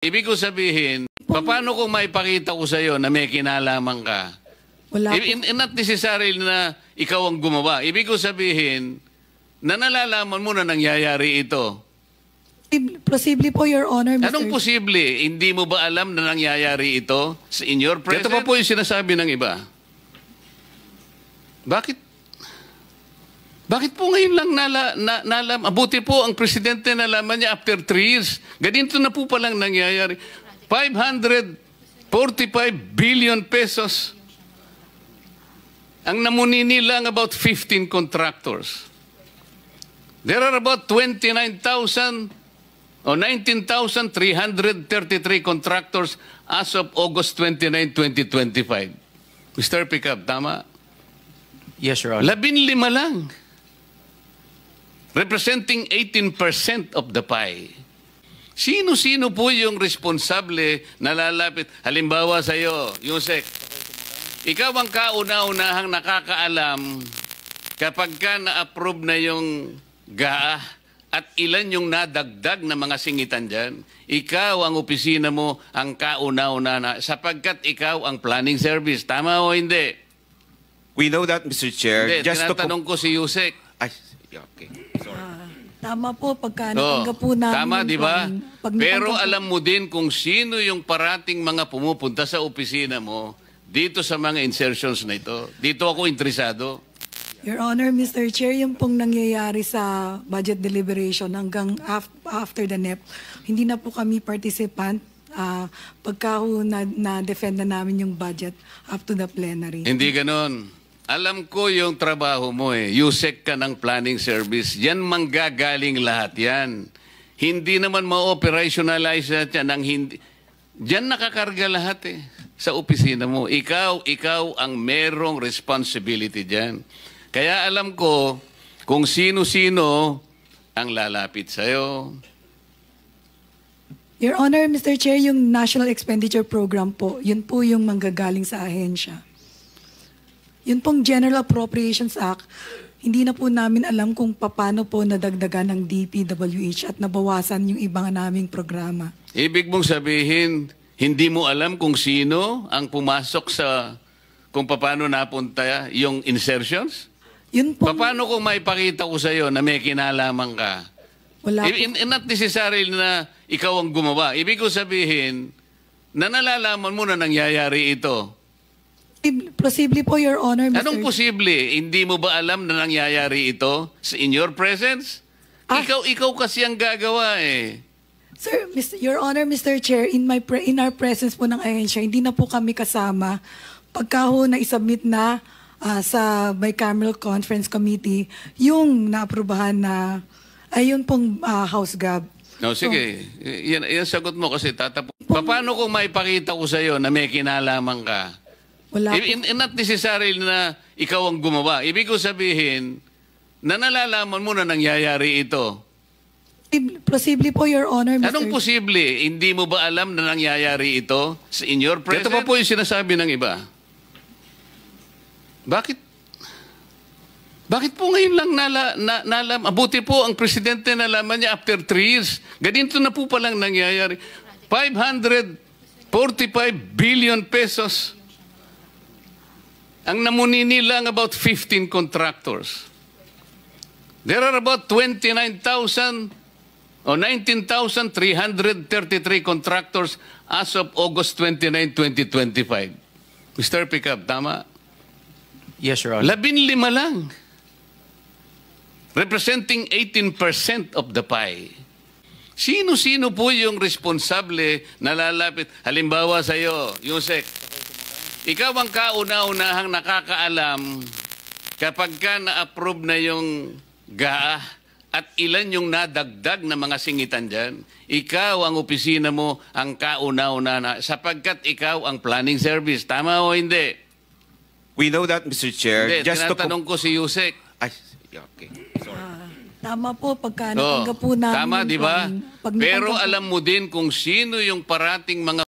Ibig ko sabihin, paano kung maipakita ko sa iyo na may kinalaman ka? Wala po. Not necessarily na ikaw ang gumawa. Ibig ko sabihin, na nalalaman mo na nangyayari ito. Posible po, Your Honor, Mr. Anong posible? Hindi mo ba alam na nangyayari ito in your presence? Ito pa po yung sinasabi ng iba. Bakit po ngayon lang nalaman? Abuti po ang presidente nalaman niya after 3 years. Ganito na po palang nangyayari. 545 billion pesos. Ang namunini lang about 15 contractors. There are about 29,000 o 19,333 contractors as of August 29, 2025. Mr. Pickup, tama? Yes, Your Honor. 15 lang. Representing 18% of the pie. Sino-sino po yung responsable na lalapit? Halimbawa sa iyo, Yusek, ikaw ang kauna-unahang nakakaalam kapag ka na-approve na yung GAA at ilan yung nadagdag na mga singitan dyan. Ikaw ang opisina mo ang kauna-una sapagkat ikaw ang planning service. Tama o hindi? We know that, Mr. Chair. Hindi, tinatanong ko si Yusek. Ay, okay. Tama po, pagka natanggap po namin. Tama, di ba? Pag Pero alam mo din kung sino yung parating mga pumupunta sa opisina mo dito sa mga insertions na ito. Dito ako interesado. Your Honor, Mr. Chair, yung pong nangyayari sa budget deliberation hanggang after the NEP, hindi na po kami participant pagka na-defend na namin yung budget up to the plenary. Hindi ganon. Alam ko yung trabaho mo eh. Yusek ka ng planning service. Yan manggagaling lahat yan. Hindi naman ma-operationalize yan ng hindi. Diyan nakakarga lahat eh. Sa opisina mo. Ikaw ang merong responsibility dyan. Kaya alam ko kung sino-sino ang lalapit sa'yo. Your Honor, Mr. Chair, yung National Expenditure Program po, yun po yung manggagaling sa ahensya. Yun pong General Appropriations Act, hindi na po namin alam kung paano po nadagdagan ng DPWH at nabawasan yung ibang naming programa. Ibig mong sabihin, hindi mo alam kung sino ang pumasok sa kung paano napunta yung insertions? Yun po. Paano kung maipakita ko sa iyo na may kinalaman ka? Wala po. Not necessarily na ikaw ang gumawa. Ibig ko sabihin, na nalalaman mo na nangyayari ito. Posible po, Your Honor, Mr. Anong posible? Hindi mo ba alam na nangyayari ito in your presence? Ikaw kasi ang gagawa eh. Sir, Your Honor, Mr. Chair, in our presence po ng ahensya, hindi na po kami kasama. Pagka ho na-submit na sa bicameral conference committee, yung naaprubahan na, ayun pong House Gab. No, sige. Yan sagot mo kasi tatapos. Paano kung maipakita ko sa iyo na may kinalaman ka? Wala po. Not necessarily na ikaw ang gumawa. Ibig ko sabihin, na nalalaman mo na nangyayari ito. Posible po, Your Honor, Mr. Anong posible? Hindi mo ba alam na nangyayari ito in your presence? Ito pa po yung sinasabi ng iba. Bakit po ngayon lang nalaman? Abuti po ang presidente nalaman niya after 3 years. Ganito na po palang nangyayari. 545 billion pesos. Ang namunini lang about 15 contractors. There are about 29,000 o 19,333 contractors as of August 29, 2025. Mr. Pickup, tama? Yes, Your Honor. 15 lang. Representing 18% of the pie. Sino-sino po yung responsable na lalapit? Halimbawa sa iyo, Yusek, ikaw ang kauna-unahang nakakaalam kapag ka na-approve na yung GAA at ilan yung nadagdag na mga singitan dyan. Ikaw ang opisina mo ang kauna-una sapagkat ikaw ang planning service. Tama o hindi? We know that, Mr. Chair. Hindi, tinatanong ko si Yusek. Ay, okay. Tama po, pagka natanggap po namin. Tama, di ba? Pag Pero natanggap po- alam mo din kung sino yung parating mga